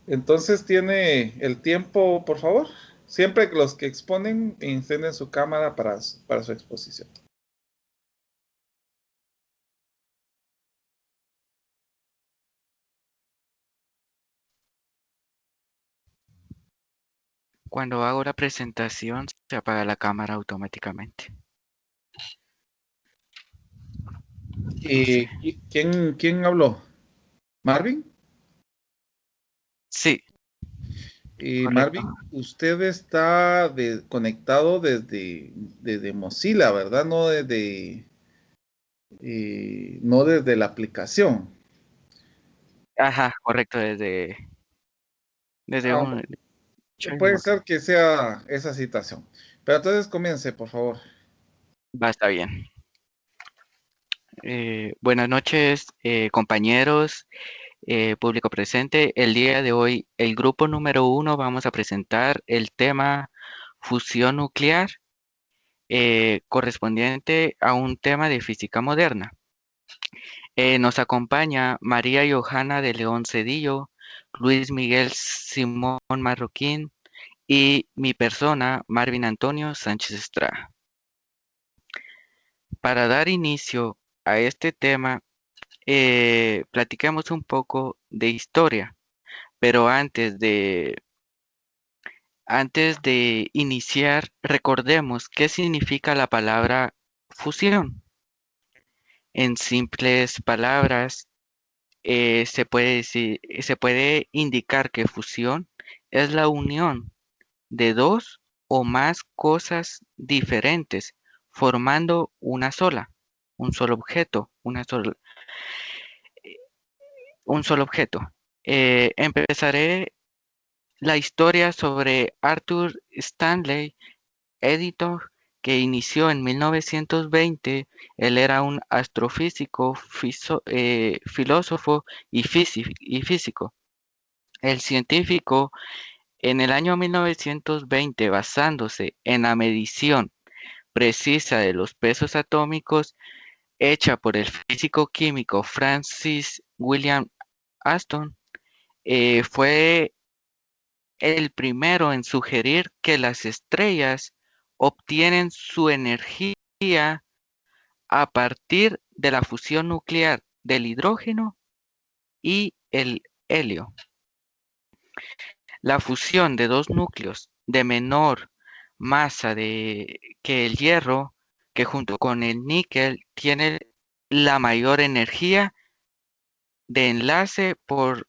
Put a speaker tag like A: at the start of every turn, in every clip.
A: Entonces tiene el tiempo, por favor. Siempre que los que exponen encienden su cámara para su exposición.
B: Cuando hago la presentación, se apaga la cámara automáticamente. No sé.
A: ¿Quién habló? ¿Marvin?
B: Sí, correcto.
A: Marvin, usted está conectado desde Mozilla, ¿verdad? No desde la aplicación.
B: Ajá, correcto, desde
A: Ah,
B: un
A: puede
B: Remote.
A: ser que sea esa situación. Pero entonces comience, por favor.
B: Va, está bien. Buenas noches, compañeros, público presente. El día de hoy, el grupo número uno, vamos a presentar el tema fusión nuclear, correspondiente a un tema de física moderna. Nos acompaña María Johanna de León Cedillo, Luis Miguel Simón Marroquín y mi persona, Marvin Antonio Sánchez Estrada. Para dar inicio a este tema, platiquemos un poco de historia, pero antes de iniciar, recordemos qué significa la palabra fusión. En simples palabras, se puede indicar que fusión es la unión de dos o más cosas diferentes, formando una sola, un solo objeto, un solo objeto. Empezaré la historia sobre Arthur Stanley, editor que inició en 1920. Él era un astrofísico, filósofo y físico. El científico en el año 1920, basándose en la medición precisa de los pesos atómicos hecha por el físico químico Francis William Aston, fue el primero en sugerir que las estrellas obtienen su energía a partir de la fusión nuclear del hidrógeno y el helio. La fusión de dos núcleos de menor masa que el hierro, que junto con el níquel tiene la mayor energía de enlace por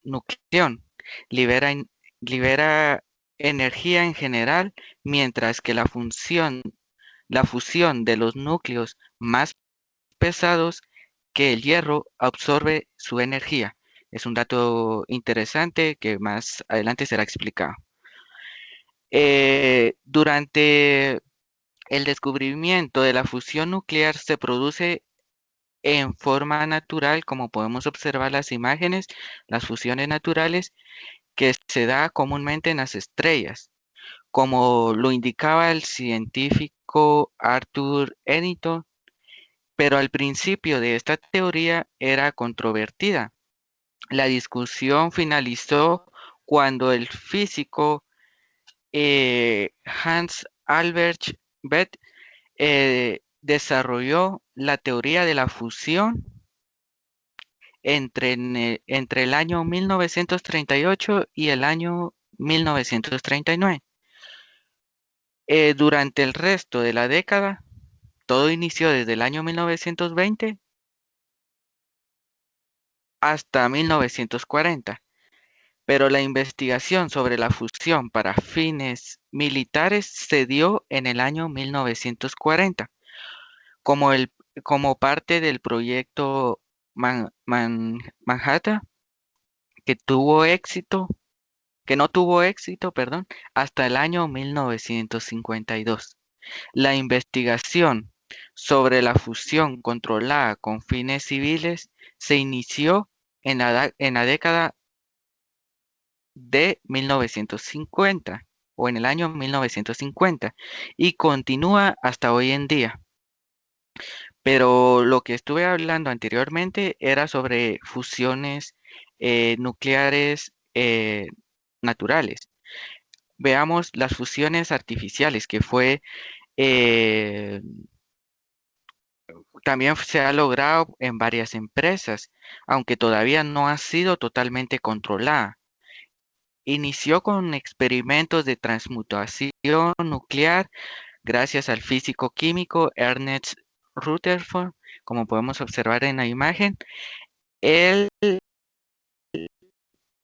B: nucleón, libera, libera energía en general, mientras que la fusión de los núcleos más pesados que el hierro absorbe su energía. Es un dato interesante que más adelante será explicado. Durante el descubrimiento de la fusión nuclear se produce en forma natural, como podemos observar las imágenes, las fusiones naturales que se da comúnmente en las estrellas, como lo indicaba el científico Arthur Eddington, pero al principio de esta teoría era controvertida. La discusión finalizó cuando el físico Hans Albert Bethe desarrolló la teoría de la fusión entre el año 1938 y el año 1939. Durante el resto de la década, todo inició desde el año 1920 hasta 1940, pero la investigación sobre la fusión para fines militares se dio en el año 1940 como, como parte del proyecto Manhattan, que tuvo éxito, que no tuvo éxito, perdón, hasta el año 1952. La investigación sobre la fusión controlada con fines civiles se inició en la década de 1950 o en el año 1950 y continúa hasta hoy en día. Pero lo que estuve hablando anteriormente era sobre fusiones nucleares eh, naturales. Veamos las fusiones artificiales, que fue eh, también se ha logrado en varias empresas, aunque todavía no ha sido totalmente controlada. Inició con experimentos de transmutación nuclear gracias al físico químico Ernest Rutherford, como podemos observar en la imagen. Él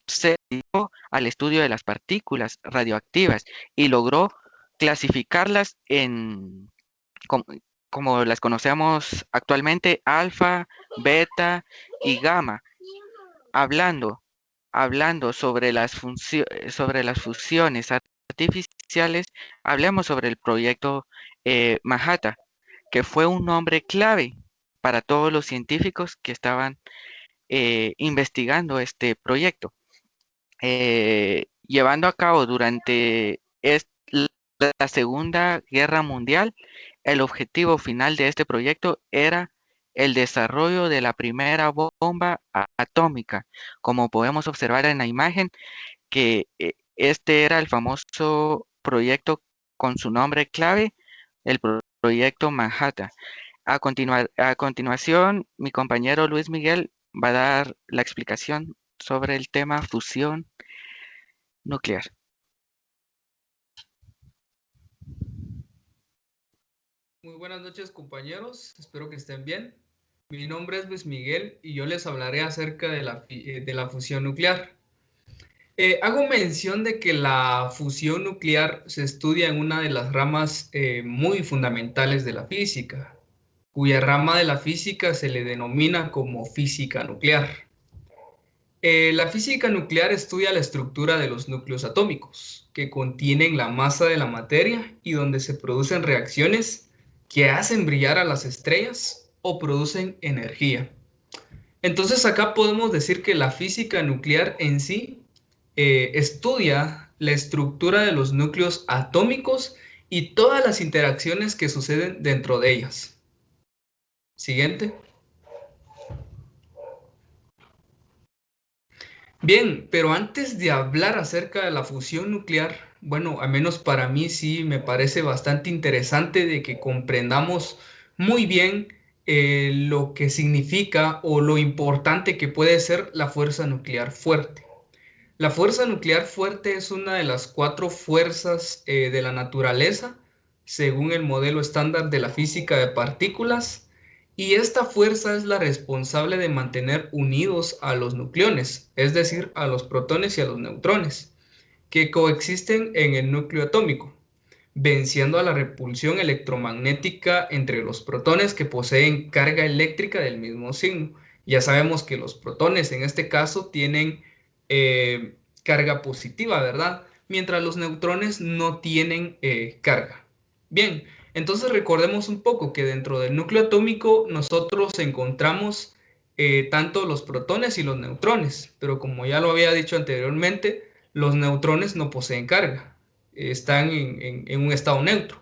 B: se dedicó al estudio de las partículas radioactivas y logró clasificarlas en, como, como las conocemos actualmente, alfa, beta y gamma. Hablando, hablando sobre las fusiones artificiales, hablemos sobre el proyecto Manhattan, que fue un nombre clave para todos los científicos que estaban investigando este proyecto. Llevando a cabo durante la Segunda Guerra Mundial, el objetivo final de este proyecto era el desarrollo de la primera bomba atómica, como podemos observar en la imagen, que este era el famoso proyecto con su nombre clave, el proyecto Manhattan. A continuación, mi compañero Luis Miguel va a dar la explicación sobre el tema fusión nuclear.
C: Muy buenas noches, compañeros, espero que estén bien. Mi nombre es Luis Miguel y yo les hablaré acerca de la fusión nuclear. Hago mención de que la fusión nuclear se estudia en una de las ramas muy fundamentales de la física, cuya rama de la física se le denomina como física nuclear. La física nuclear estudia la estructura de los núcleos atómicos, que contienen la masa de la materia y donde se producen reacciones que hacen brillar a las estrellas o producen energía. Entonces acá podemos decir que la física nuclear en sí estudia la estructura de los núcleos atómicos y todas las interacciones que suceden dentro de ellas. Siguiente. Bien, pero antes de hablar acerca de la fusión nuclear, bueno, al menos para mí sí me parece bastante interesante de que comprendamos muy bien lo que significa o lo importante que puede ser la fuerza nuclear fuerte. La fuerza nuclear fuerte es una de las 4 fuerzas de la naturaleza, según el modelo estándar de la física de partículas, y esta fuerza es la responsable de mantener unidos a los nucleones, es decir, a los protones y a los neutrones, que coexisten en el núcleo atómico, venciendo a la repulsión electromagnética entre los protones que poseen carga eléctrica del mismo signo. Ya sabemos que los protones en este caso tienen carga positiva, ¿verdad? Mientras los neutrones no tienen carga. Bien, entonces recordemos un poco que dentro del núcleo atómico nosotros encontramos tanto los protones y los neutrones, pero como ya lo había dicho anteriormente, los neutrones no poseen carga, están en un estado neutro.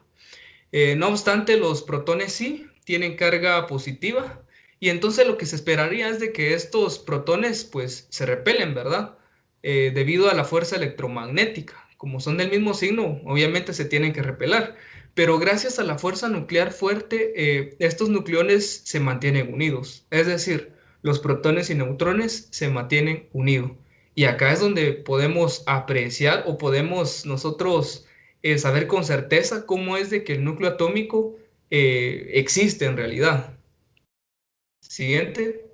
C: No obstante, los protones sí tienen carga positiva y entonces lo que se esperaría es de que estos protones pues se repelen, ¿verdad? Debido a la fuerza electromagnética. Como son del mismo signo, obviamente se tienen que repeler. Pero gracias a la fuerza nuclear fuerte, estos nucleones se mantienen unidos. Es decir, los protones y neutrones se mantienen unidos. Y acá es donde podemos apreciar o podemos nosotros saber con certeza cómo es de que el núcleo atómico existe en realidad. Siguiente.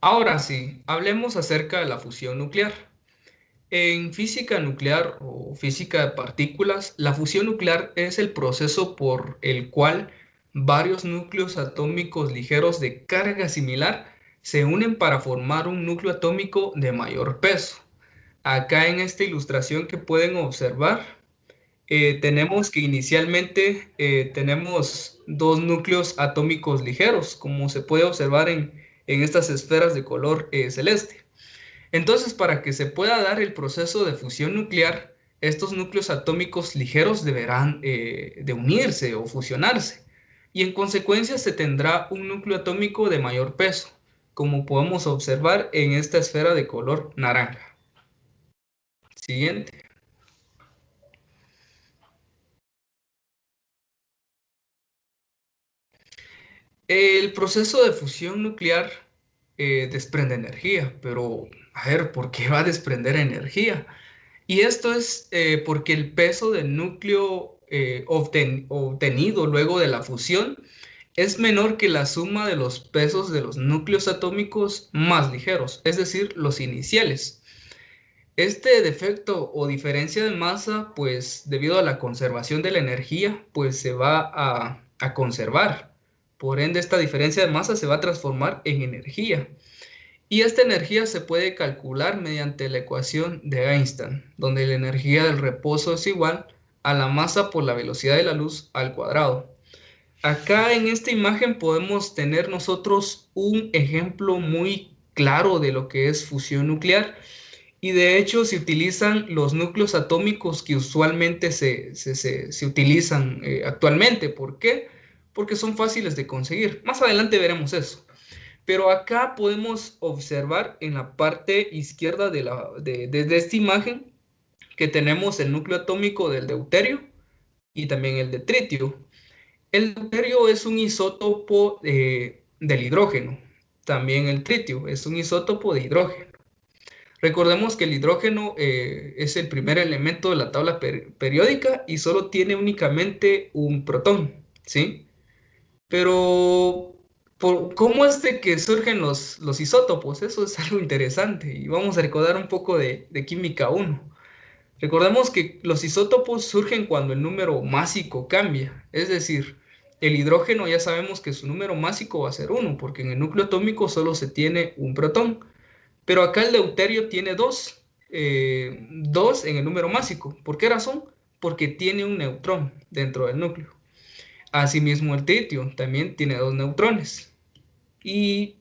C: Ahora sí, hablemos acerca de la fusión nuclear. En física nuclear o física de partículas, la fusión nuclear es el proceso por el cual varios núcleos atómicos ligeros de carga similar se unen para formar un núcleo atómico de mayor peso. Acá en esta ilustración que pueden observar, tenemos que inicialmente tenemos 2 núcleos atómicos ligeros, como se puede observar en estas esferas de color celeste. Entonces, para que se pueda dar el proceso de fusión nuclear, estos núcleos atómicos ligeros deberán de unirse o fusionarse, y en consecuencia se tendrá un núcleo atómico de mayor peso. como podemos observar en esta esfera de color naranja. Siguiente. El proceso de fusión nuclear desprende energía, pero a ver, ¿por qué va a desprender energía? Y esto es porque el peso del núcleo obtenido luego de la fusión es menor que la suma de los pesos de los núcleos atómicos más ligeros, es decir, los iniciales. Este defecto o diferencia de masa, pues debido a la conservación de la energía, pues se va a conservar. Por ende, esta diferencia de masa se va a transformar en energía. Y esta energía se puede calcular mediante la ecuación de Einstein, donde la energía del reposo es igual a la masa por la velocidad de la luz al cuadrado. Acá en esta imagen podemos tener nosotros un ejemplo muy claro de lo que es fusión nuclear. Y de hecho se utilizan los núcleos atómicos que usualmente se utilizan actualmente. ¿Por qué? Porque son fáciles de conseguir. Más adelante veremos eso. Pero acá podemos observar en la parte izquierda de esta imagen que tenemos el núcleo atómico del deuterio y también el de tritio. El deuterio es un isótopo del hidrógeno. También el tritio es un isótopo de hidrógeno. Recordemos que el hidrógeno es el primer elemento de la tabla periódica y solo tiene únicamente un protón, ¿sí? Pero, ¿cómo es de que surgen los isótopos? Eso es algo interesante y vamos a recordar un poco de química 1. Recordemos que los isótopos surgen cuando el número másico cambia, es decir, el hidrógeno ya sabemos que su número másico va a ser 1 porque en el núcleo atómico solo se tiene un protón. Pero acá el deuterio tiene dos en el número másico. ¿Por qué razón? Porque tiene un neutrón dentro del núcleo. Asimismo el tritio también tiene 2 neutrones. Y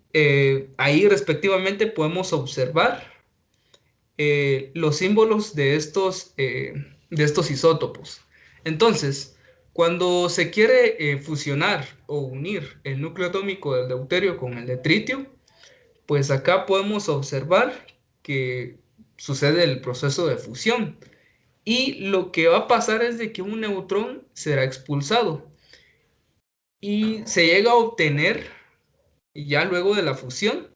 C: ahí respectivamente podemos observar los símbolos de estos isótopos. Entonces, cuando se quiere fusionar o unir el núcleo atómico del deuterio con el de tritio, pues acá podemos observar que sucede el proceso de fusión y lo que va a pasar es de que un neutrón será expulsado y se llega a obtener ya luego de la fusión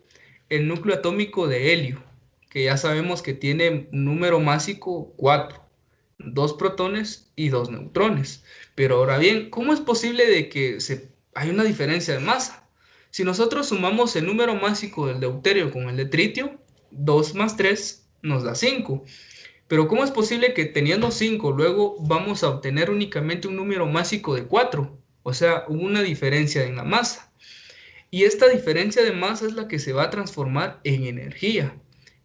C: el núcleo atómico de helio, que ya sabemos que tiene número másico 4, 2 protones y 2 neutrones. Pero ahora bien, ¿cómo es posible de que hay una diferencia de masa? Si nosotros sumamos el número másico del deuterio con el de tritio, 2 más 3 nos da 5. Pero ¿cómo es posible que teniendo 5 luego vamos a obtener únicamente un número másico de 4? O sea, hubo una diferencia en la masa. Y esta diferencia de masa es la que se va a transformar en energía.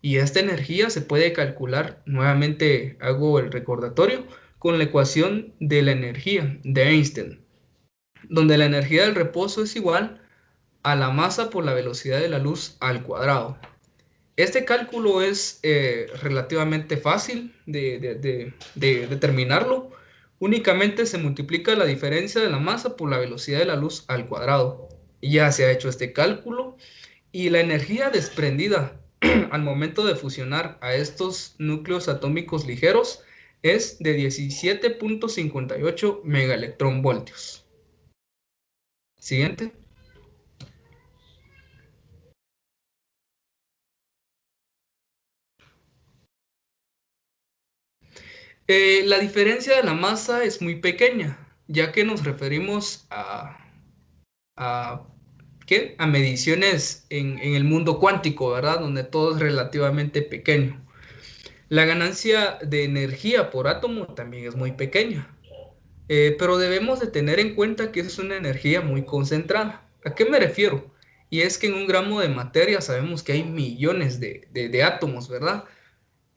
C: Y esta energía se puede calcular, nuevamente hago el recordatorio, con la ecuación de la energía de Einstein, donde la energía del reposo es igual a la masa por la velocidad de la luz al cuadrado. Este cálculo es relativamente fácil de determinarlo. Únicamente se multiplica la diferencia de la masa por la velocidad de la luz al cuadrado. Ya se ha hecho este cálculo y la energía desprendida al momento de fusionar a estos núcleos atómicos ligeros es de 17.58 megaelectronvoltios. Siguiente. La diferencia de la masa es muy pequeña, ya que nos referimos a, ¿qué? A mediciones en el mundo cuántico, ¿verdad? Donde todo es relativamente pequeño. La ganancia de energía por átomo también es muy pequeña, pero debemos de tener en cuenta que es una energía muy concentrada. ¿A qué me refiero? Y es que en un gramo de materia sabemos que hay millones de átomos, ¿verdad?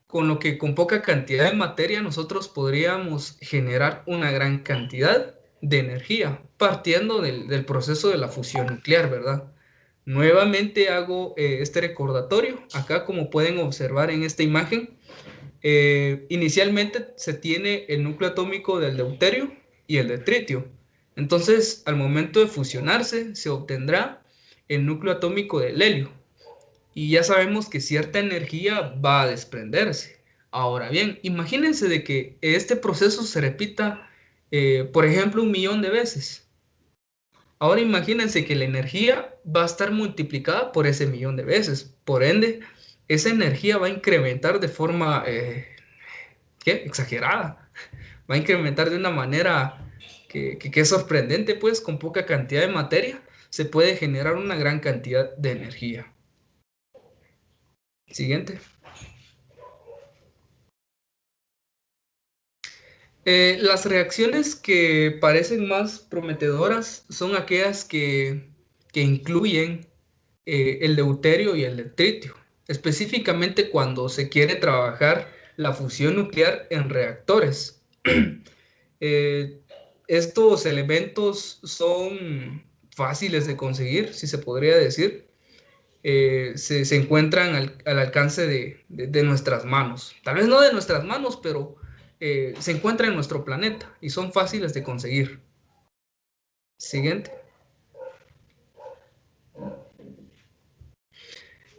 C: Con lo que con poca cantidad de materia nosotros podríamos generar una gran cantidad de energía, partiendo del proceso de la fusión nuclear, ¿verdad? Nuevamente hago este recordatorio. Acá, como pueden observar en esta imagen, inicialmente se tiene el núcleo atómico del deuterio y el de tritio. Entonces, al momento de fusionarse, se obtendrá el núcleo atómico del helio. y ya sabemos que cierta energía va a desprenderse. Ahora bien, imagínense de que este proceso se repita, por ejemplo, 1.000.000 de veces. Ahora imagínense que la energía va a estar multiplicada por ese 1.000.000 de veces. Por ende, esa energía va a incrementar de forma ¿qué? Exagerada. Va a incrementar de una manera que es sorprendente, pues con poca cantidad de materia se puede generar una gran cantidad de energía. Siguiente. Las reacciones que parecen más prometedoras son aquellas que incluyen el deuterio y el tritio, específicamente cuando se quiere trabajar la fusión nuclear en reactores. Eh, Estos elementos son fáciles de conseguir, si se podría decir. Se encuentran al alcance de nuestras manos. Tal vez no de nuestras manos, pero se encuentran en nuestro planeta y son fáciles de conseguir. Siguiente.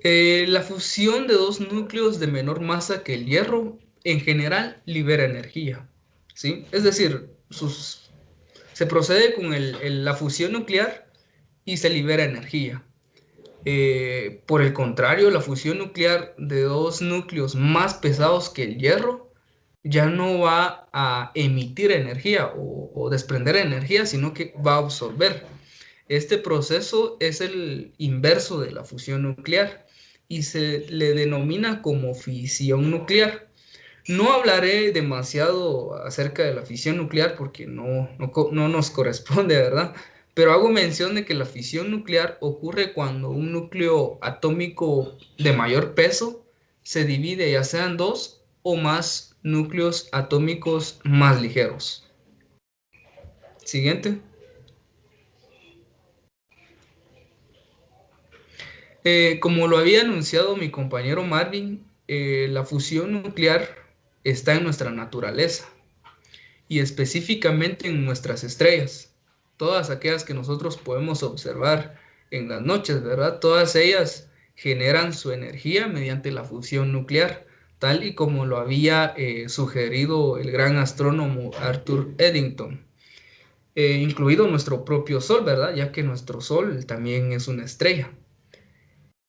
C: La fusión de dos núcleos de menor masa que el hierro en general libera energía, ¿sí? Es decir, se procede con la fusión nuclear y se libera energía. Por el contrario, la fusión nuclear de dos núcleos más pesados que el hierro ya no va a emitir energía o desprender energía, sino que va a absorber. Este proceso es el inverso de la fusión nuclear y se le denomina como fisión nuclear. No hablaré demasiado acerca de la fisión nuclear porque no nos corresponde, ¿verdad? Pero hago mención de que la fisión nuclear ocurre cuando un núcleo atómico de mayor peso se divide ya sean dos o más núcleos atómicos más ligeros. Siguiente. Como lo había anunciado mi compañero Marvin, la fusión nuclear está en nuestra naturaleza y específicamente en nuestras estrellas. Todas aquellas que nosotros podemos observar en las noches, ¿verdad? Todas ellas generan su energía mediante la fusión nuclear, tal y como lo había sugerido el gran astrónomo Arthur Eddington, incluido nuestro propio Sol, ¿verdad? Ya que nuestro Sol también es una estrella.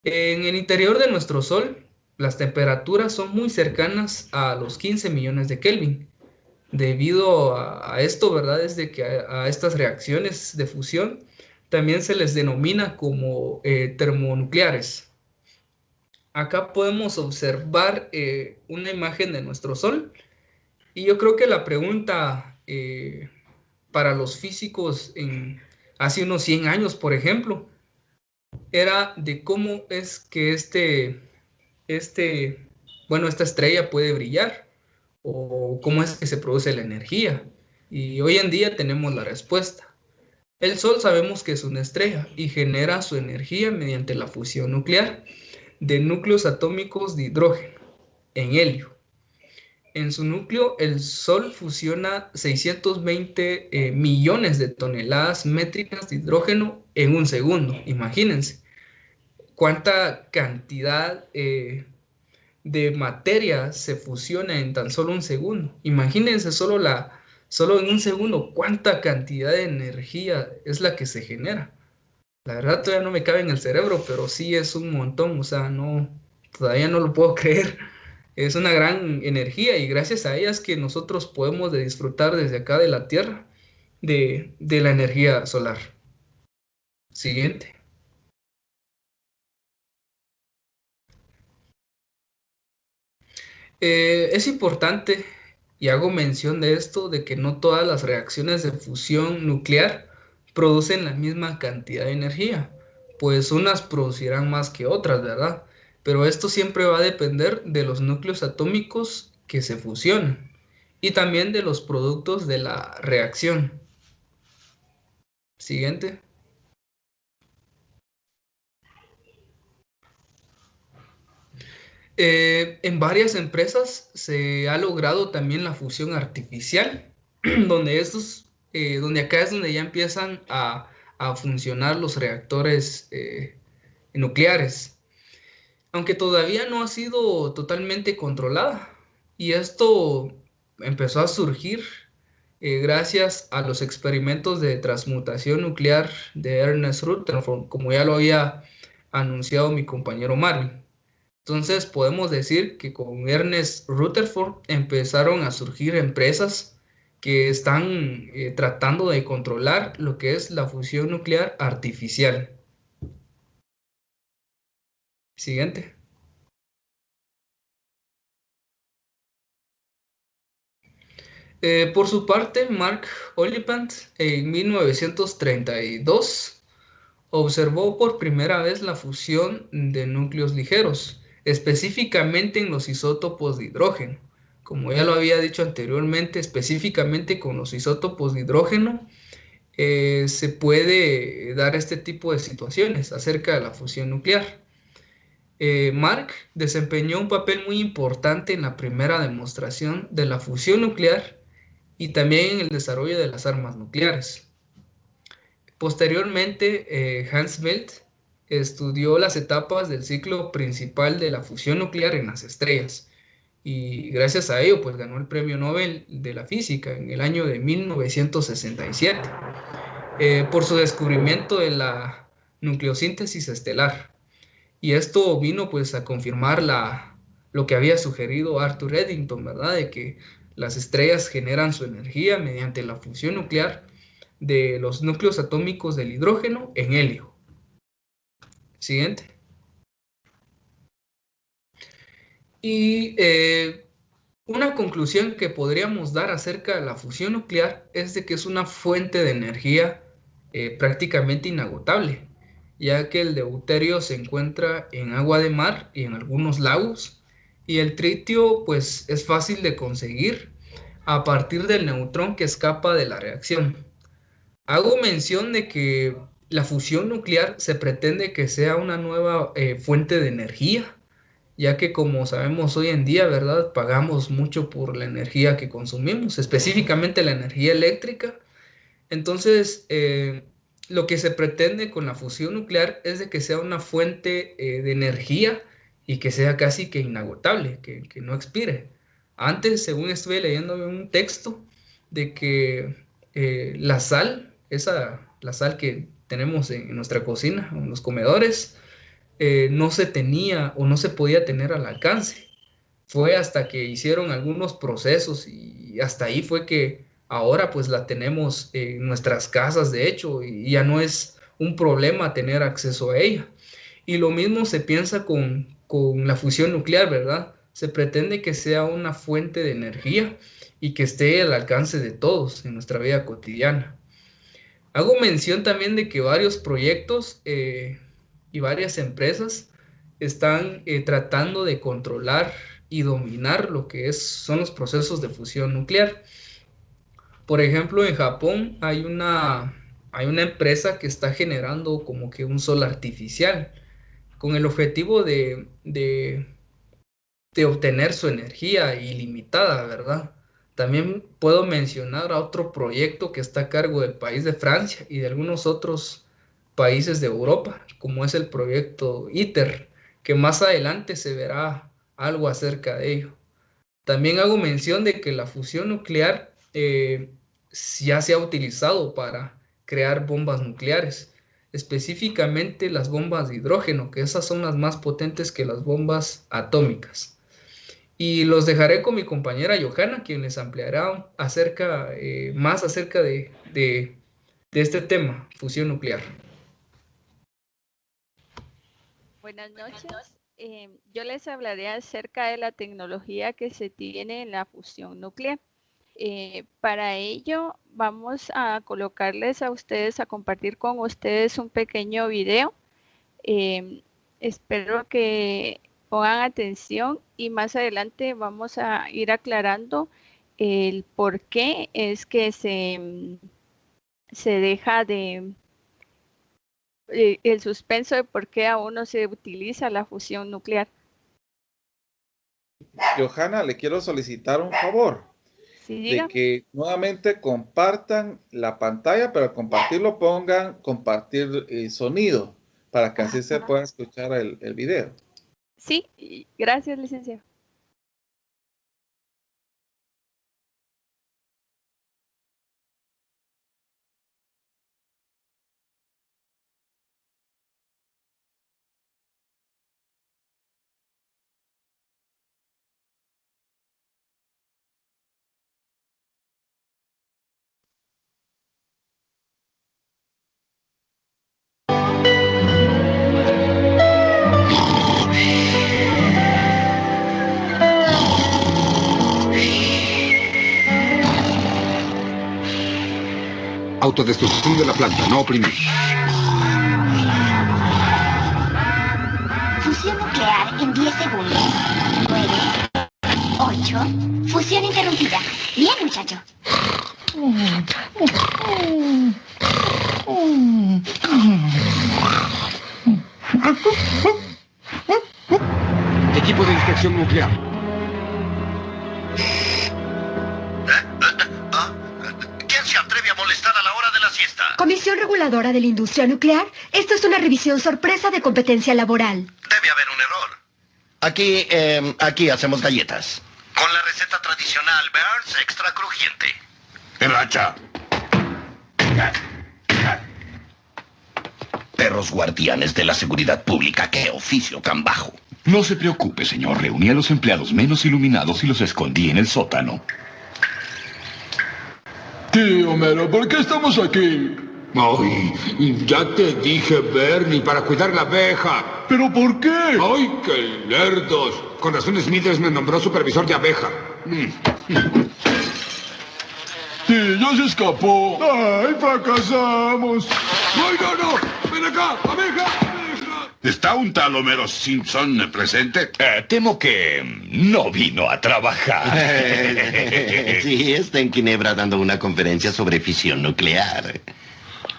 C: En el interior de nuestro Sol, las temperaturas son muy cercanas a los 15 millones de Kelvin. Debido a esto, ¿verdad? Es de que a estas reacciones de fusión también se les denomina como termonucleares. Acá podemos observar una imagen de nuestro Sol y yo creo que la pregunta para los físicos hace unos 100 años, por ejemplo, era de cómo es que esta estrella puede brillar o cómo es que se produce la energía. Y hoy en día tenemos la respuesta. El Sol sabemos que es una estrella y genera su energía mediante la fusión nuclear de núcleos atómicos de hidrógeno en helio. En su núcleo, el Sol fusiona 620 millones de toneladas métricas de hidrógeno en un segundo. Imagínense cuánta cantidad de materia se fusiona en tan solo un segundo. Imagínense solo en un segundo cuánta cantidad de energía es la que se genera. La verdad todavía no me cabe en el cerebro, pero sí es un montón, o sea, todavía no lo puedo creer. Es una gran energía y gracias a ella es que nosotros podemos disfrutar desde acá de la Tierra de la energía solar. Siguiente. Es importante, y hago mención de esto, de que no todas las reacciones de fusión nuclear producen la misma cantidad de energía, pues unas producirán más que otras, ¿verdad? Pero esto siempre va a depender de los núcleos atómicos que se fusionan y también de los productos de la reacción. Siguiente. En varias empresas se ha logrado también la fusión artificial, donde acá es donde ya empiezan a funcionar los reactores nucleares. aunque todavía no ha sido totalmente controlada. Y esto empezó a surgir gracias a los experimentos de transmutación nuclear de Ernest Rutherford, como ya lo había anunciado mi compañero Marvin. Entonces podemos decir que con Ernest Rutherford empezaron a surgir empresas que están tratando de controlar lo que es la fusión nuclear artificial. Siguiente. Por su parte, Mark Oliphant en 1932 observó por primera vez la fusión de núcleos ligeros, específicamente en los isótopos de hidrógeno. Como ya lo había dicho anteriormente, específicamente con los isótopos de hidrógeno se puede dar este tipo de situaciones acerca de la fusión nuclear. Mark desempeñó un papel muy importante en la primera demostración de la fusión nuclear y también en el desarrollo de las armas nucleares. Posteriormente, Hans Mildt estudió las etapas del ciclo principal de la fusión nuclear en las estrellas y gracias a ello pues ganó el Premio Nobel de la Física en el año de 1967 por su descubrimiento de la nucleosíntesis estelar. Y esto vino pues a confirmar lo que había sugerido Arthur Eddington, ¿verdad? De que las estrellas generan su energía mediante la fusión nuclear de los núcleos atómicos del hidrógeno en helio. Siguiente. Y una conclusión que podríamos dar acerca de la fusión nuclear es de que es una fuente de energía prácticamente inagotable, ya que el deuterio se encuentra en agua de mar y en algunos lagos, y el tritio pues es fácil de conseguir a partir del neutrón que escapa de la reacción. Hago mención de que la fusión nuclear se pretende que sea una nueva fuente de energía, ya que como sabemos hoy en día, ¿verdad? Pagamos mucho por la energía que consumimos, específicamente la energía eléctrica. Entonces, lo que se pretende con la fusión nuclear es de que sea una fuente de energía y que sea casi que inagotable, que no expire. Antes, según estuve leyendo un texto, de que la sal, la sal que tenemos en nuestra cocina, en los comedores, no se tenía o no se podía tener al alcance. Fue hasta que hicieron algunos procesos y hasta ahí fue que ahora pues la tenemos en nuestras casas, de hecho, y ya no es un problema tener acceso a ella. Y lo mismo se piensa con la fusión nuclear, ¿verdad? Se pretende que sea una fuente de energía y que esté al alcance de todos en nuestra vida cotidiana. Hago mención también de que varios proyectos y varias empresas están tratando de controlar y dominar lo que son los procesos de fusión nuclear. Por ejemplo, en Japón hay una empresa que está generando como que un sol artificial con el objetivo de obtener su energía ilimitada, ¿verdad? También puedo mencionar a otro proyecto que está a cargo del país de Francia y de algunos otros países de Europa, como es el proyecto ITER, que más adelante se verá algo acerca de ello. También hago mención de que la fusión nuclear ya se ha utilizado para crear bombas nucleares, específicamente las bombas de hidrógeno, que esas son las más potentes que las bombas atómicas. Y los dejaré con mi compañera Johanna, quien les ampliará más acerca de este tema, fusión nuclear.
D: Buenas noches. Yo les hablaré acerca de la tecnología que se tiene en la fusión nuclear. Para ello vamos a colocarles a ustedes, a compartir con ustedes un pequeño video. Espero que pongan atención y más adelante vamos a ir aclarando el por qué es que se deja el suspenso de por qué aún no se utiliza la fusión nuclear.
A: Johanna, le quiero solicitar un favor.
D: Sí,
A: De
D: diga.
A: que nuevamente compartan la pantalla, pero al compartirlo pongan compartir sonido para que así se pueda escuchar el video.
D: Sí, gracias, licenciado.
E: Autodestrucción de la planta, no oprimir.
F: Fusión nuclear en 10 segundos. 9, 8. Fusión interrumpida. Bien, muchacho.
E: Equipo de inspección nuclear.
G: ¿Quién se atreve a molestar a la hora de la siesta?
H: Comisión Reguladora de la Industria Nuclear. Esto es una revisión sorpresa de competencia laboral.
G: Debe haber un error. Aquí hacemos galletas. Con la receta tradicional Burns extra crujiente.
E: El hacha.
G: Perros guardianes de la seguridad pública, qué oficio tan bajo.
I: No se preocupe, señor. Reuní a los empleados menos iluminados y los escondí en el sótano.
J: Tío Homero, ¿por qué estamos aquí?
E: Ay, ya te dije, Bernie, para cuidar la abeja.
J: ¿Pero por qué?
E: Ay, qué lerdos. Con razón Smithers me nombró supervisor de abeja.
J: Sí, ya se escapó. ¡Ay, fracasamos!
E: ¡Ay, no! ¡Ven acá, abeja!
I: ¿Está un tal Homero Simpson presente?
K: Temo que no vino a trabajar.
G: Sí, está en Ginebra dando una conferencia sobre fisión nuclear.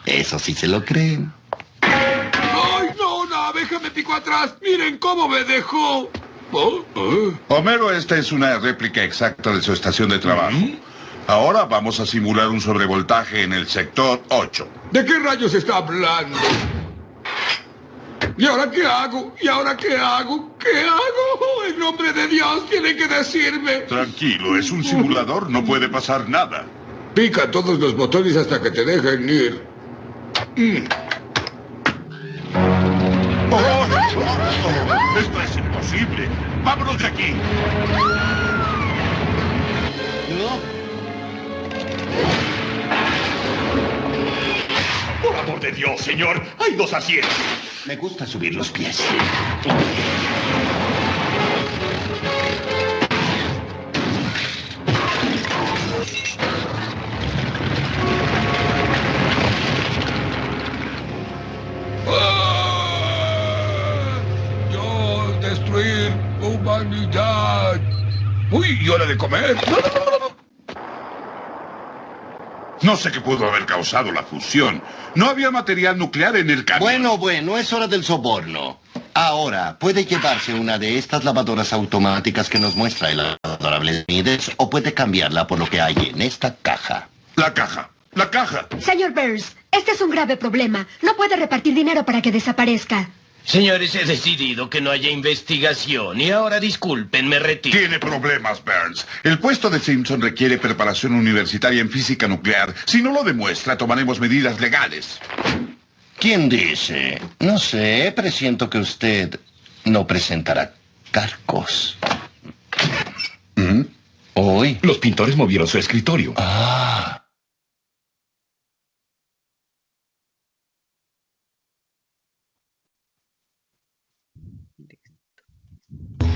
G: Eso sí se lo creen.
E: ¡Ay, no! La abeja me picó atrás. ¡Miren cómo me dejó!
I: Homero, esta es una réplica exacta de su estación de trabajo. Ahora vamos a simular un sobrevoltaje en el sector 8.
E: ¿De qué rayos está hablando? ¿Y ahora qué hago? ¿Y ahora qué hago? ¿Qué hago? En nombre de Dios, tiene que decirme.
I: Tranquilo, es un simulador, no puede pasar nada.
E: Pica todos los botones hasta que te dejen ir.
I: Esto es imposible. ¡Vámonos de aquí!
K: Por amor de Dios, señor, hay 2 asientos.
G: Me gusta subir los pies.
E: Yo destruir humanidad. Uy, ¿y hora de comer?
I: No sé qué pudo haber causado la fusión. No había material nuclear en el camión.
G: Bueno, es hora del soborno. Ahora, puede llevarse una de estas lavadoras automáticas que nos muestra el adorable Smithers o puede cambiarla por lo que hay en esta caja.
I: La caja. La caja.
H: Señor Burns, este es un grave problema. No puede repartir dinero para que desaparezca.
K: Señores, he decidido que no haya investigación y ahora disculpen, me retiro.
I: Tiene problemas, Burns. El puesto de Simpson requiere preparación universitaria en física nuclear. Si no lo demuestra, tomaremos medidas legales.
G: ¿Quién dice? No sé, presiento que usted no presentará cargos. Hoy.
I: Los pintores movieron su escritorio.
G: Ah.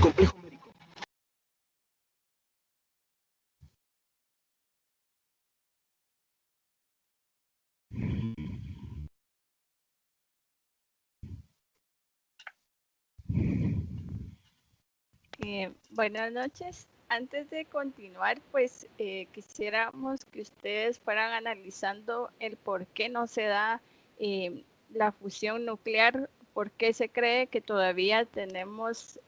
E: Complejo médico.
D: Buenas noches. Antes de continuar, pues quisiéramos que ustedes fueran analizando el por qué no se da la fusión nuclear, por qué se cree que todavía tenemos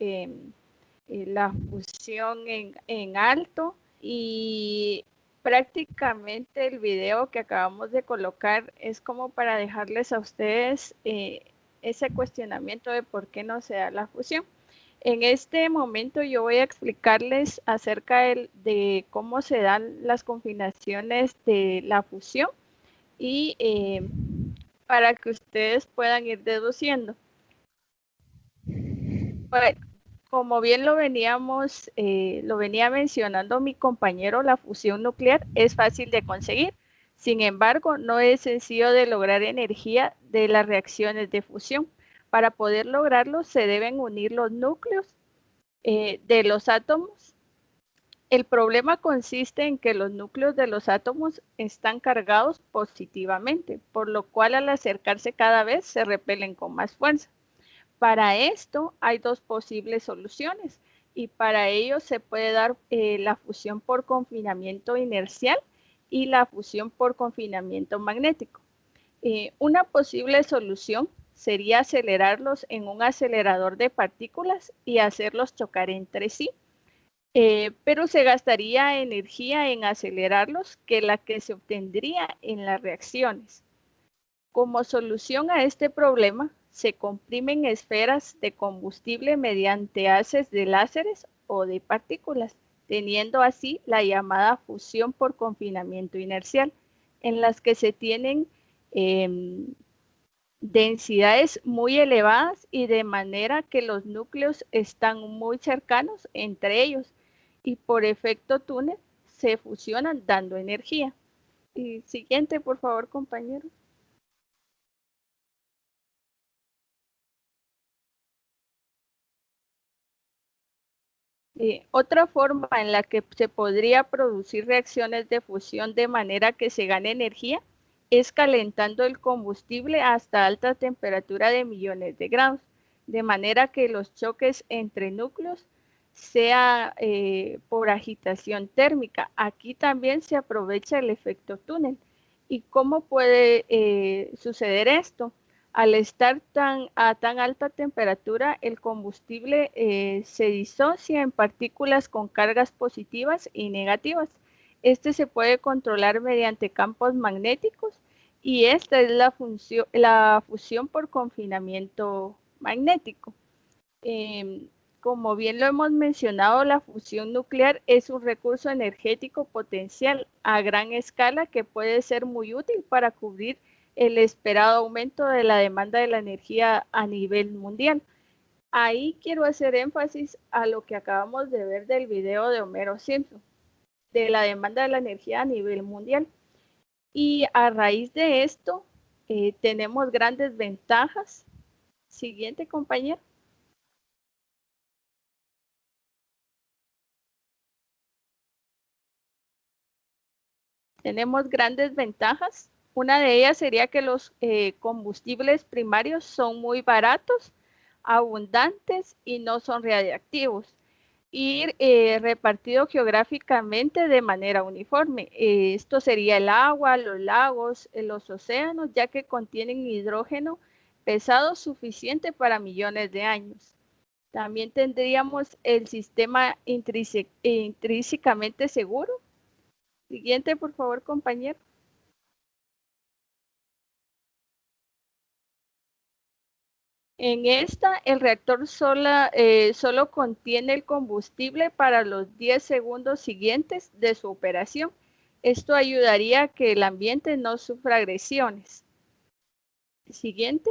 D: la fusión en alto, y prácticamente el video que acabamos de colocar es como para dejarles a ustedes ese cuestionamiento de por qué no se da la fusión. En este momento yo voy a explicarles acerca de cómo se dan las confinaciones de la fusión y para que ustedes puedan ir deduciendo. Bueno, como bien lo venía mencionando mi compañero, la fusión nuclear es fácil de conseguir. Sin embargo, no es sencillo de lograr energía de las reacciones de fusión. Para poder lograrlo, se deben unir los núcleos de los átomos. El problema consiste en que los núcleos de los átomos están cargados positivamente, por lo cual al acercarse cada vez se repelen con más fuerza. Para esto hay dos posibles soluciones y para ello se puede dar la fusión por confinamiento inercial y la fusión por confinamiento magnético. Una posible solución sería acelerarlos en un acelerador de partículas y hacerlos chocar entre sí, pero se gastaría energía en acelerarlos que la que se obtendría en las reacciones. Como solución a este problema, se comprimen esferas de combustible mediante haces de láseres o de partículas, teniendo así la llamada fusión por confinamiento inercial, en las que se tienen densidades muy elevadas y de manera que los núcleos están muy cercanos entre ellos y por efecto túnel se fusionan dando energía. Y siguiente, por favor, compañero. Otra forma en la que se podría producir reacciones de fusión de manera que se gane energía es calentando el combustible hasta alta temperatura de millones de grados, de manera que los choques entre núcleos sea por agitación térmica. Aquí también se aprovecha el efecto túnel. ¿Y cómo puede suceder esto? Al estar a tan alta temperatura, el combustible se disocia en partículas con cargas positivas y negativas. Este se puede controlar mediante campos magnéticos y esta es la fusión por confinamiento magnético. Como bien lo hemos mencionado, la fusión nuclear es un recurso energético potencial a gran escala que puede ser muy útil para cubrir el esperado aumento de la demanda de la energía a nivel mundial. Ahí quiero hacer énfasis a lo que acabamos de ver del video de Homero Simpson, de la demanda de la energía a nivel mundial. Y a raíz de esto, tenemos grandes ventajas. Siguiente, compañero. Tenemos grandes ventajas. Una de ellas sería que los combustibles primarios son muy baratos, abundantes y no son radiactivos. Y repartido geográficamente de manera uniforme. Esto sería el agua, los lagos, los océanos, ya que contienen hidrógeno pesado suficiente para millones de años. También tendríamos el sistema intrínsecamente seguro. Siguiente, por favor, compañero. En esta, el reactor solo contiene el combustible para los 10 segundos siguientes de su operación. Esto ayudaría a que el ambiente no sufra agresiones. Siguiente.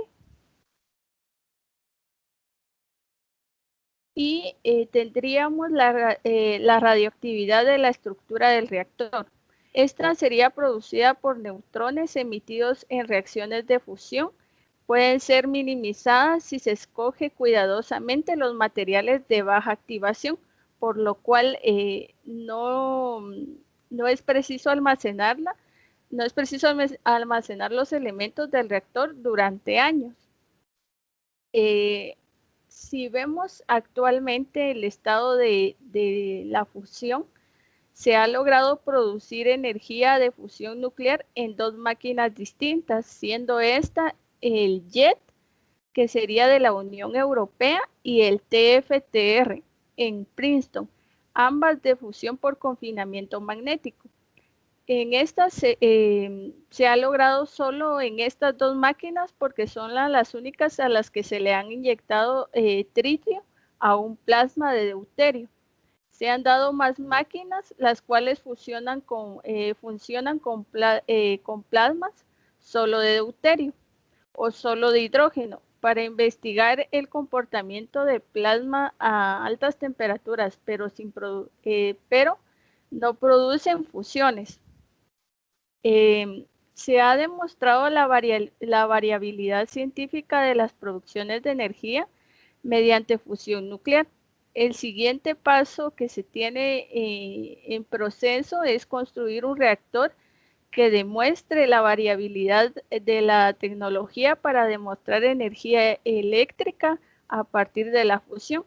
D: Y tendríamos la radioactividad de la estructura del reactor. Esta sería producida por neutrones emitidos en reacciones de fusión. Pueden ser minimizadas si se escoge cuidadosamente los materiales de baja activación, por lo cual no es preciso almacenarla, no es preciso almacenar los elementos del reactor durante años. Si vemos actualmente el estado de la fusión, se ha logrado producir energía de fusión nuclear en dos máquinas distintas, siendo esta el JET, que sería de la Unión Europea, y el TFTR en Princeton, ambas de fusión por confinamiento magnético. En estas se ha logrado solo en estas dos máquinas porque son las únicas a las que se le han inyectado tritio a un plasma de deuterio. Se han dado más máquinas las cuales funcionan con plasmas solo de deuterio o solo de hidrógeno para investigar el comportamiento de plasma a altas temperaturas, pero no producen fusiones. Se ha demostrado la variabilidad científica de las producciones de energía mediante fusión nuclear. El siguiente paso que se tiene en proceso es construir un reactor que demuestre la variabilidad de la tecnología para demostrar energía eléctrica a partir de la fusión.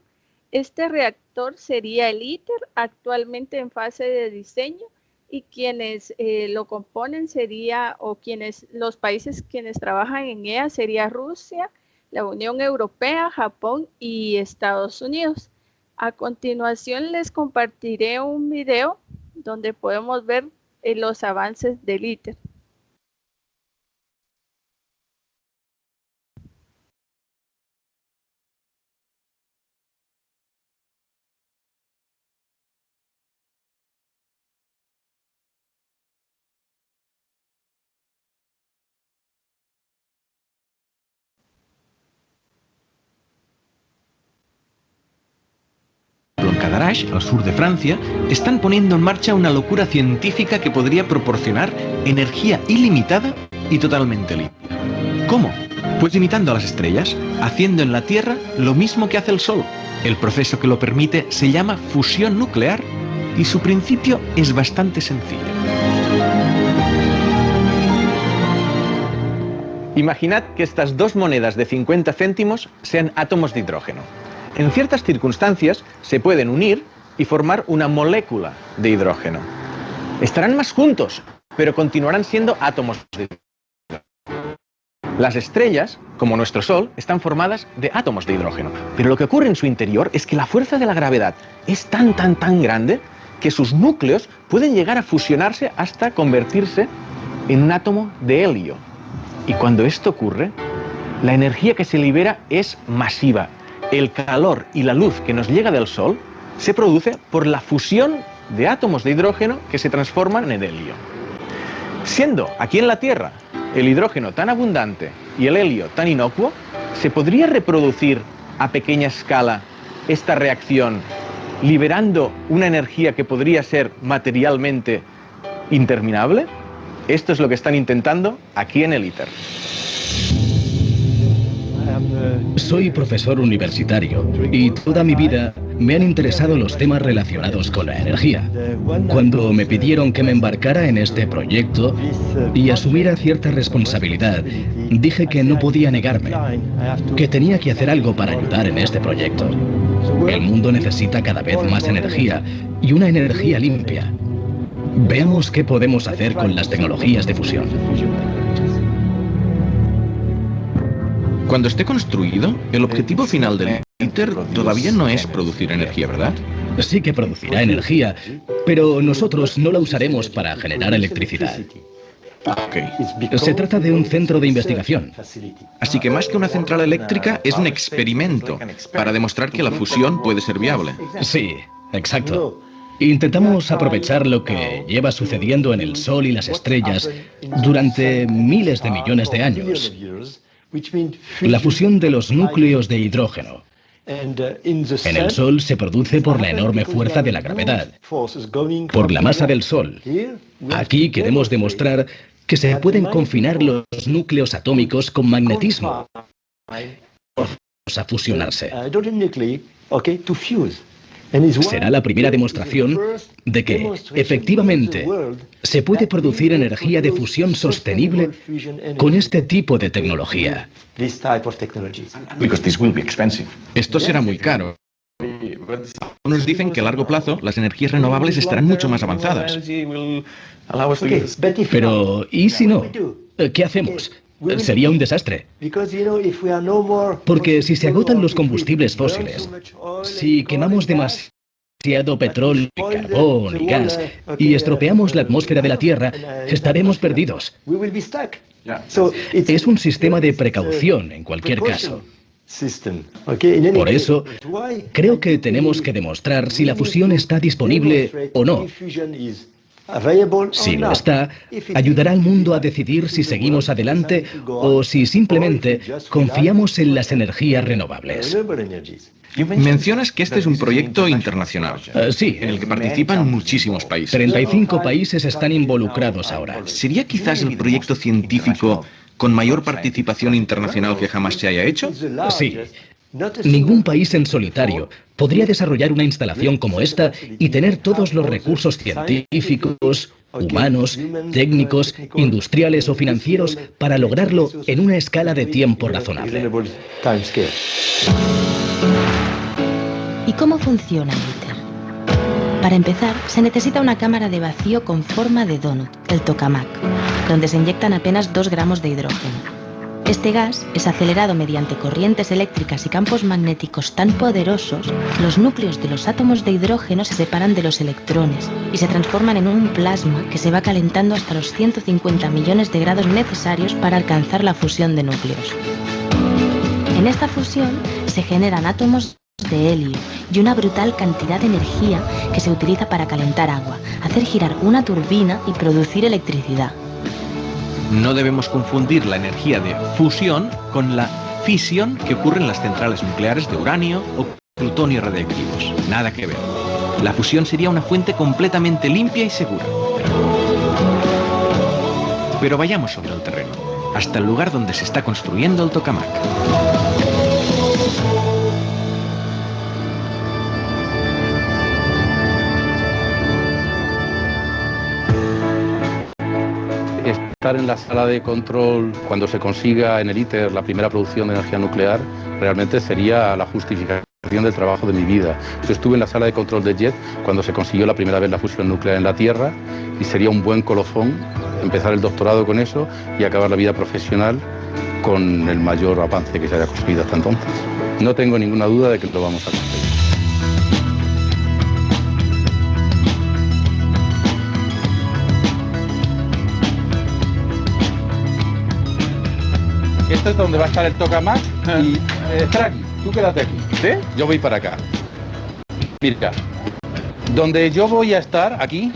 D: Este reactor sería el ITER, actualmente en fase de diseño, y quienes lo componen los países quienes trabajan en ella sería Rusia, la Unión Europea, Japón y Estados Unidos. A continuación les compartiré un video donde podemos ver los avances del ITER.
L: En Cadarache, al sur de Francia, están poniendo en marcha una locura científica que podría proporcionar energía ilimitada y totalmente limpia. ¿Cómo? Pues imitando a las estrellas, haciendo en la Tierra lo mismo que hace el Sol. El proceso que lo permite se llama fusión nuclear y su principio es bastante sencillo. Imaginad que estas dos monedas de 50 céntimos sean átomos de hidrógeno. En ciertas circunstancias se pueden unir y formar una molécula de hidrógeno. Estarán más juntos, pero continuarán siendo átomos de hidrógeno. Las estrellas, como nuestro Sol, están formadas de átomos de hidrógeno. Pero lo que ocurre en su interior es que la fuerza de la gravedad es tan grande que sus núcleos pueden llegar a fusionarse hasta convertirse en un átomo de helio. Y cuando esto ocurre, la energía que se libera es masiva. El calor y la luz que nos llega del Sol se produce por la fusión de átomos de hidrógeno que se transforman en helio. Siendo aquí en la Tierra el hidrógeno tan abundante y el helio tan inocuo, ¿se podría reproducir a pequeña escala esta reacción, liberando una energía que podría ser materialmente interminable? Esto es lo que están intentando aquí en el ITER.
M: Soy profesor universitario y toda mi vida me han interesado los temas relacionados con la energía. Cuando me pidieron que me embarcara en este proyecto y asumiera cierta responsabilidad, dije que no podía negarme, que tenía que hacer algo para ayudar en este proyecto. El mundo necesita cada vez más energía y una energía limpia. Veamos qué podemos hacer con las tecnologías de fusión.
L: Cuando esté construido, el objetivo final del ITER todavía no es producir energía, ¿verdad?
M: Sí que producirá energía, pero nosotros no la usaremos para generar electricidad.
L: Ok.
M: Se trata de un centro de investigación.
L: Así que más que una central eléctrica, es un experimento para demostrar que la fusión puede ser viable.
M: Sí, exacto. Intentamos aprovechar lo que lleva sucediendo en el Sol y las estrellas durante miles de millones de años. La fusión de los núcleos de hidrógeno. En el Sol se produce por la enorme fuerza de la gravedad, por la masa del Sol. Aquí queremos demostrar que se pueden confinar los núcleos atómicos con magnetismo a fusionarse. Será la primera demostración de que, efectivamente, se puede producir energía de fusión sostenible con este tipo de tecnología.
L: Esto será muy caro. Algunos dicen que a largo plazo las energías renovables estarán mucho más avanzadas.
M: Pero, ¿y si no? ¿Qué hacemos? Sería un desastre. Porque si se agotan los combustibles fósiles, si quemamos demasiado petróleo, carbón y gas y estropeamos la atmósfera de la Tierra, estaremos perdidos. Es un sistema de precaución en cualquier caso. Por eso, creo que tenemos que demostrar si la fusión está disponible o no. Si lo está, ayudará al mundo a decidir si seguimos adelante o si simplemente confiamos en las energías renovables.
L: Mencionas que este es un proyecto internacional.
M: Sí.
L: En el que participan muchísimos países.
M: 35 países están involucrados ahora.
L: ¿Sería quizás el proyecto científico con mayor participación internacional que jamás se haya hecho?
M: Sí. Ningún país en solitario podría desarrollar una instalación como esta y tener todos los recursos científicos, humanos, técnicos, industriales o financieros para lograrlo en una escala de tiempo razonable.
N: ¿Y cómo funciona el ITER? Para empezar, se necesita una cámara de vacío con forma de donut, el tokamak, donde se inyectan apenas 2 gramos de hidrógeno. Este gas es acelerado mediante corrientes eléctricas y campos magnéticos tan poderosos, los núcleos de los átomos de hidrógeno se separan de los electrones y se transforman en un plasma que se va calentando hasta los 150 millones de grados necesarios para alcanzar la fusión de núcleos. En esta fusión se generan átomos de helio y una brutal cantidad de energía que se utiliza para calentar agua, hacer girar una turbina y producir electricidad.
L: No debemos confundir la energía de fusión con la fisión que ocurre en las centrales nucleares de uranio o plutonio radiactivos. Nada que ver. La fusión sería una fuente completamente limpia y segura. Pero vayamos sobre el terreno, hasta el lugar donde se está construyendo el tokamak.
O: Estar en la sala de control cuando se consiga en el ITER la primera producción de energía nuclear realmente sería la justificación del trabajo de mi vida. Yo estuve en la sala de control de JET cuando se consiguió la primera vez la fusión nuclear en la Tierra y sería un buen colofón empezar el doctorado con eso y acabar la vida profesional con el mayor avance que se haya conseguido hasta entonces. No tengo ninguna duda de que lo vamos a conseguir. Esto es donde va a estar el tokamak y espera aquí, tú quédate aquí. ¿Sí? Yo voy para acá. Mira, donde yo voy a estar, aquí,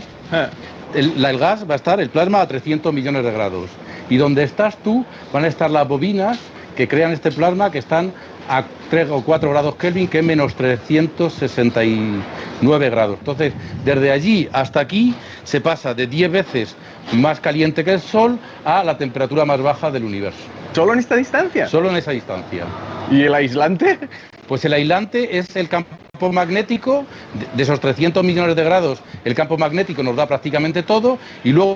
O: el gas va a estar, el plasma a 300 millones de grados. Y donde estás tú van a estar las bobinas que crean este plasma que están a 3 o 4 grados Kelvin, que es menos 369 grados. Entonces, desde allí hasta aquí se pasa de 10 veces más caliente que el Sol a la temperatura más baja del universo.
L: ¿Solo en esta distancia?
O: Solo en esa distancia.
L: ¿Y el aislante?
O: Pues el aislante es el campo magnético, de esos 300 millones de grados, el campo magnético nos da prácticamente todo, y luego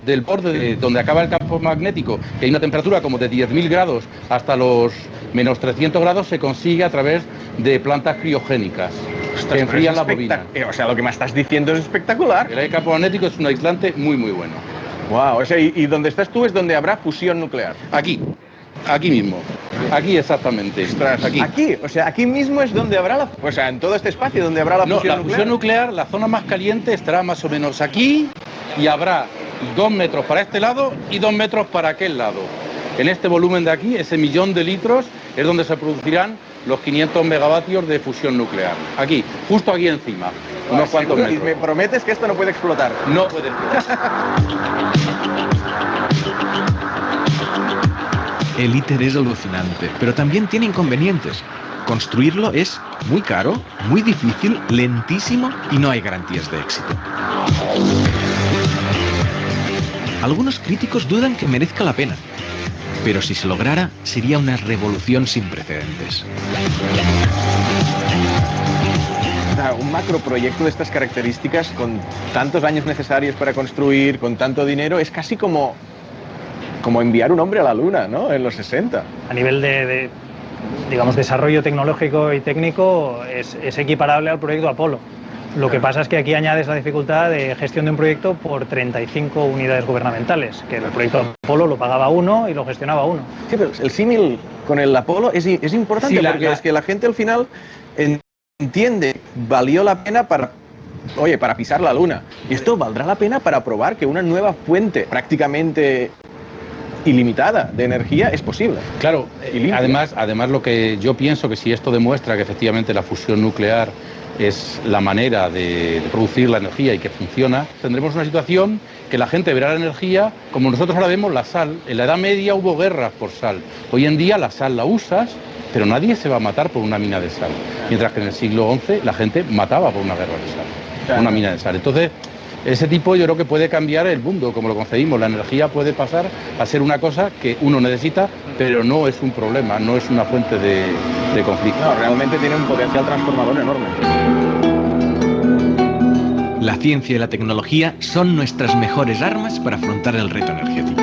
O: del borde donde acaba el campo magnético, que hay una temperatura como de 10.000 grados hasta los menos 300 grados, se consigue a través de plantas criogénicas.
L: Ostras,
O: que enfrían la bobina.
L: O sea, lo que me estás diciendo es espectacular.
O: El campo magnético es un aislante muy, muy bueno.
L: Wow, o sea, y donde estás tú es donde habrá fusión nuclear.
O: Aquí mismo. Aquí exactamente.
L: Ostras, aquí, o sea, aquí mismo es donde habrá la... O sea, en todo este espacio donde habrá la fusión nuclear. No, la fusión nuclear,
O: la zona más caliente estará más o menos aquí y habrá 2 metros para este lado y 2 metros para aquel lado. En este volumen de aquí, ese 1.000.000 de litros, es donde se producirán los 500 megavatios de fusión nuclear. Aquí, justo aquí encima, unos cuantos metros.
L: ¿Y me prometes que esto no puede explotar?
O: No puede explotar.
L: El ITER es alucinante, pero también tiene inconvenientes. Construirlo es muy caro, muy difícil, lentísimo y no hay garantías de éxito. Algunos críticos dudan que merezca la pena, pero si se lograra, sería una revolución sin precedentes. Un macroproyecto de estas características, con tantos años necesarios para construir, con tanto dinero, es casi como enviar un hombre a la luna, ¿no? En los 60.
P: A nivel de digamos, desarrollo tecnológico y técnico es equiparable al proyecto Apolo. Lo que pasa es que aquí añades la dificultad de gestión de un proyecto por 35 unidades gubernamentales, que el proyecto Apolo lo pagaba uno y lo gestionaba uno.
L: Sí, pero el símil con el Apolo es importante, sí, porque es que la gente al final entiende, valió la pena para pisar la Luna. Y esto valdrá la pena para probar que una nueva fuente prácticamente ilimitada de energía es posible.
O: Claro, además lo que yo pienso que si esto demuestra que efectivamente la fusión nuclear es la manera de producir la energía y que funciona, tendremos una situación que la gente verá la energía como nosotros ahora vemos la sal. En la Edad Media hubo guerras por sal. Hoy en día la sal la usas, pero nadie se va a matar por una mina de sal. Mientras que en el siglo XI la gente mataba por una guerra de sal, una mina de sal. Entonces, ese tipo yo creo que puede cambiar el mundo, como lo concebimos. La energía puede pasar a ser una cosa que uno necesita, pero no es un problema, no es una fuente de conflicto.
L: No, realmente tiene un potencial transformador enorme.
Q: La ciencia y la tecnología son nuestras mejores armas para afrontar el reto energético,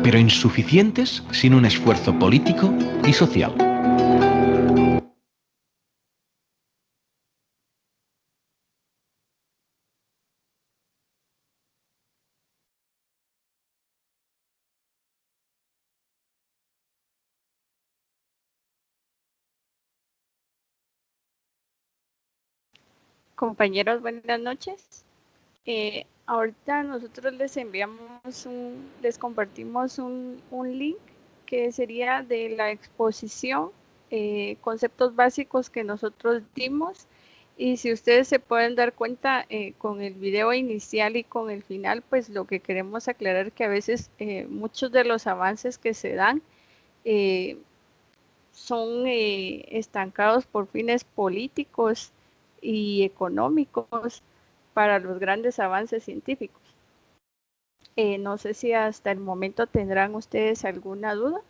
Q: pero insuficientes sin un esfuerzo político y social.
D: Compañeros, buenas noches. Ahorita nosotros les compartimos un link que sería de la exposición, conceptos básicos que nosotros dimos, y si ustedes se pueden dar cuenta con el video inicial y con el final, pues lo que queremos aclarar que a veces muchos de los avances que se dan son estancados por fines políticos y económicos para los grandes avances científicos. No sé si hasta el momento tendrán ustedes alguna duda.